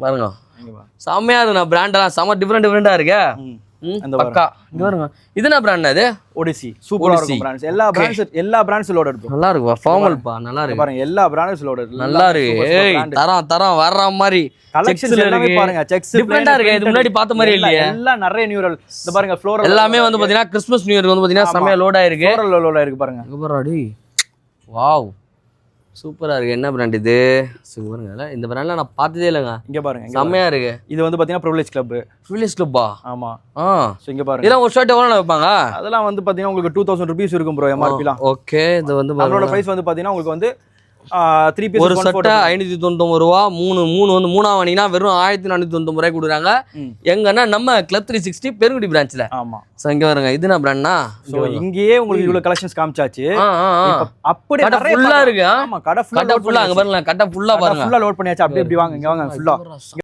பாருங்க செம்மையா இருக்குண்ணா பிராண்டெல்லாம் செம்ம டிஃப்ரெண்டா இருக்கு பக்கா இங்க பாருங்க இது என்ன பிராண்ட் அது ஒடிசி சூப்பரா இருக்கும் பிராண்ட்ஸ் எல்லா பிராண்ட்ஸ்லோட இருக்கு நல்லா இருக்கு ஃபார்மல்பா நல்லா இருக்கு பாருங்க எல்லா பிராண்ட்ஸ்லோட இருக்கு நல்லா இருக்கு ஏய் தரம் வர்ற மாதிரி கலெக்ஷன்ஸ் எல்லாமே பாருங்க செக்ஸ் டிஃபரெண்டா இருக்கு இது முன்னாடி பார்த்த மாதிரி இல்லையே எல்லாம் நிறைய நியூரல் இந்த பாருங்க ஃப்ளோரல் எல்லாமே வந்து பாத்தீங்கன்னா கிறிஸ்மஸ் நியூ இயருக்கு வந்து பாத்தீங்கன்னா செமையா லோட் ஆயிருக்கு ஃப்ளோரல் லோட் ஆயிருக்கு பாருங்க இங்க பாருடி வாவ் சூப்பரா இருக்கு என்ன பிராண்ட் இது பாருங்க இந்த பிராண்ட்ல நான் பார்த்ததே இல்லைங்க இங்க பாருங்க செமையா இருக்கு இது வந்து பாத்தீங்கன்னா ப்ரிவிலேஜ் கிளப்பா ஆமா சோ இங்க பாருங்க இதெல்லாம் ஒரு ஷர்ட் எவ்வளவு வைப்பாங்க அதெல்லாம் வந்து பாத்தீங்கன்னா உங்களுக்கு 2000 ரூபீஸ் இருக்கும் ப்ரோ எம்ஆர்பிலாம் ஓகே இது வந்து அதோட பிரைஸ் வந்து பாத்தீங்கன்னா உங்களுக்கு வந்து 3 பீஸ் ஒரு ஷர்ட் 599 ரூபா மூணு வந்து மூணா வாங்கினா வெறும் 1499 ரூபாய் கொடுக்குறாங்க எங்கன்னா நம்ம கிளப் 360 பெருங்குடி பிரான்ச்ல ஆமா சோ இங்க வருங்க இது என்ன பிராண்ட்னா சோ இங்கேயே உங்களுக்கு இவ்வளவு கலெக்ஷன்ஸ் காமிச்சாச்சு அப்படியே கடை ஃபுல்லா இருக்கு ஆமா கடை ஃபுல்லா அங்க பாருங்க கடை ஃபுல்லா பாருங்க ஃபுல்லா லோட் பண்ணியாச்சு அப்படியே இப்படி வாங்க இங்க வாங்க ஃபுல்லா